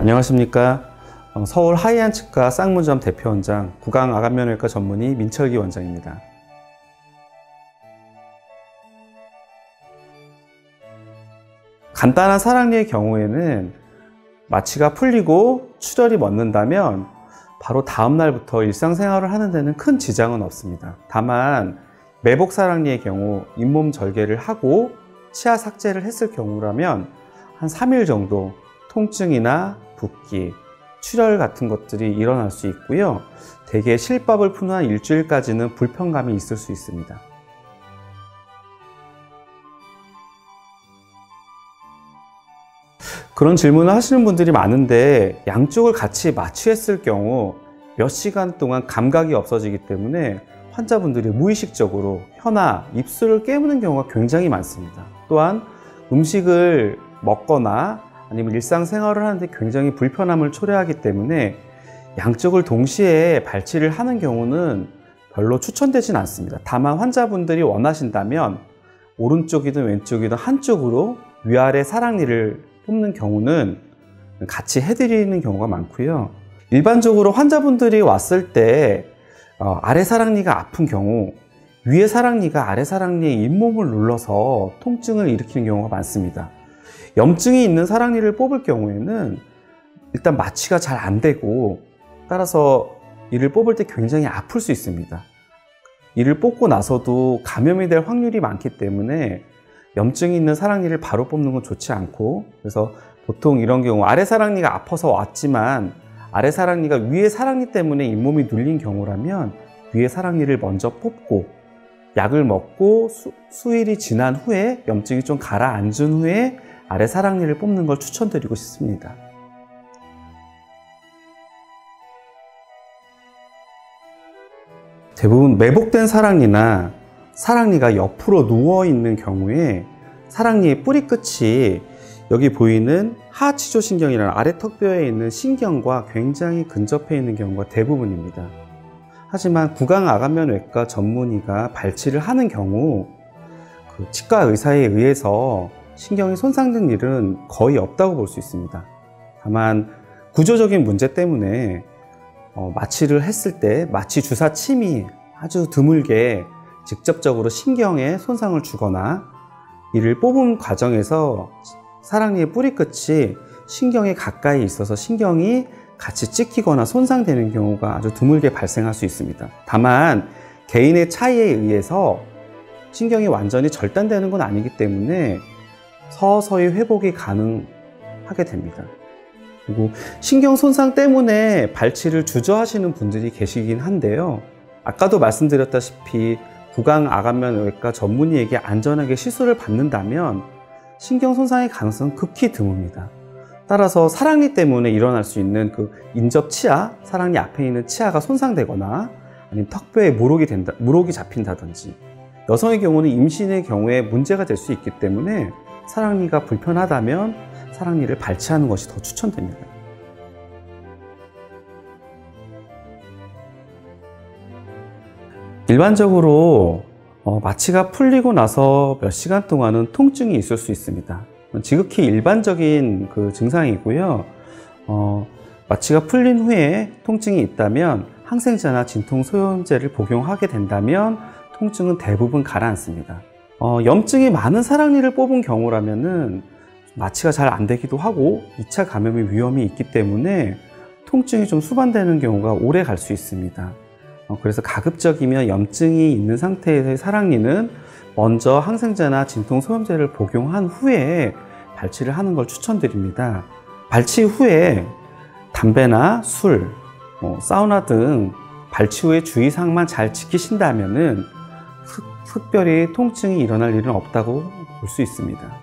안녕하십니까. 서울 하이안 치과 쌍문점 대표원장, 구강암면외과 전문의 민철기 원장입니다. 간단한 사랑니의 경우에는 마취가 풀리고 출혈이 멎는다면 바로 다음 날부터 일상생활을 하는 데는 큰 지장은 없습니다. 다만 매복 사랑니의 경우 잇몸 절개를 하고 치아 삭제를 했을 경우라면 한 3일 정도 통증이나 붓기, 출혈 같은 것들이 일어날 수 있고요. 대개 실밥을 푼 후 한 일주일까지는 불편감이 있을 수 있습니다. 그런 질문을 하시는 분들이 많은데, 양쪽을 같이 마취했을 경우 몇 시간 동안 감각이 없어지기 때문에 환자분들이 무의식적으로 혀나 입술을 깨무는 경우가 굉장히 많습니다. 또한 음식을 먹거나 아니면 일상생활을 하는데 굉장히 불편함을 초래하기 때문에 양쪽을 동시에 발치를 하는 경우는 별로 추천되진 않습니다. 다만 환자분들이 원하신다면 오른쪽이든 왼쪽이든 한쪽으로 위아래 사랑니를 뽑는 경우는 같이 해드리는 경우가 많고요. 일반적으로 환자분들이 왔을 때 아래 사랑니가 아픈 경우 위에 사랑니가 아래 사랑니의 잇몸을 눌러서 통증을 일으키는 경우가 많습니다. 염증이 있는 사랑니를 뽑을 경우에는 일단 마취가 잘 안 되고, 따라서 이를 뽑을 때 굉장히 아플 수 있습니다. 이를 뽑고 나서도 감염이 될 확률이 많기 때문에 염증이 있는 사랑니를 바로 뽑는 건 좋지 않고, 그래서 보통 이런 경우 아래 사랑니가 아파서 왔지만 아래 사랑니가 위에 사랑니 때문에 잇몸이 눌린 경우라면 위에 사랑니를 먼저 뽑고 약을 먹고 수일이 지난 후에 염증이 좀 가라앉은 후에 아래 사랑니를 뽑는 걸 추천드리고 싶습니다. 대부분 매복된 사랑니나 사랑니가 옆으로 누워있는 경우에 사랑니의 뿌리 끝이 여기 보이는 하치조신경이라는 아래 턱뼈에 있는 신경과 굉장히 근접해 있는 경우가 대부분입니다. 하지만 구강암면외과 전문의가 발치를 하는 경우 치과 의사에 의해서 신경이 손상된 일은 거의 없다고 볼 수 있습니다. 다만 구조적인 문제 때문에 마취를 했을 때 마취 주사 침이 아주 드물게 직접적으로 신경에 손상을 주거나 이를 뽑은 과정에서 사랑니의 뿌리 끝이 신경에 가까이 있어서 신경이 같이 찍히거나 손상되는 경우가 아주 드물게 발생할 수 있습니다. 다만 개인의 차이에 의해서 신경이 완전히 절단되는 건 아니기 때문에 서서히 회복이 가능하게 됩니다. 그리고 신경 손상 때문에 발치를 주저하시는 분들이 계시긴 한데요. 아까도 말씀드렸다시피 구강암면외과 전문의에게 안전하게 시술을 받는다면 신경 손상의 가능성은 극히 드뭅니다. 따라서 사랑니 때문에 일어날 수 있는 그 인접 치아, 사랑니 앞에 있는 치아가 손상되거나 아니면 턱뼈에 물혹이 잡힌다든지, 여성의 경우는 임신의 경우에 문제가 될 수 있기 때문에 사랑니가 불편하다면 사랑니를 발치하는 것이 더 추천됩니다. 일반적으로 마취가 풀리고 나서 몇 시간 동안은 통증이 있을 수 있습니다. 지극히 일반적인 그 증상이고요. 마취가 풀린 후에 통증이 있다면 항생제나 진통소염제를 복용하게 된다면 통증은 대부분 가라앉습니다. 염증이 많은 사랑니를 뽑은 경우라면은 마취가 잘 안 되기도 하고 2차 감염의 위험이 있기 때문에 통증이 좀 수반되는 경우가 오래 갈 수 있습니다. 그래서 가급적이면 염증이 있는 상태에서의 사랑니는 먼저 항생제나 진통소염제를 복용한 후에 발치를 하는 걸 추천드립니다. 발치 후에 담배나 술, 사우나 등 발치 후에 주의사항만 잘 지키신다면은 특별히 통증이 일어날 일은 없다고 볼 수 있습니다.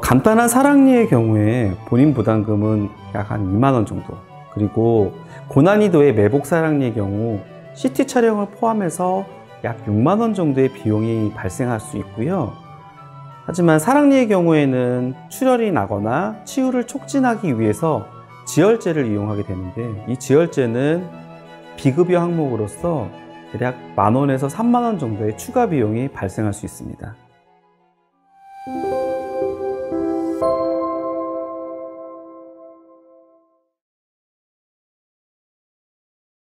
간단한 사랑니의 경우에 본인 부담금은 약 한 2만 원 정도, 그리고 고난이도의 매복 사랑니의 경우 CT 촬영을 포함해서 약 6만 원 정도의 비용이 발생할 수 있고요. 하지만 사랑니의 경우에는 출혈이 나거나 치유를 촉진하기 위해서 지혈제를 이용하게 되는데, 이 지혈제는 비급여 항목으로서 대략 10,000원에서 30,000원 정도의 추가 비용이 발생할 수 있습니다.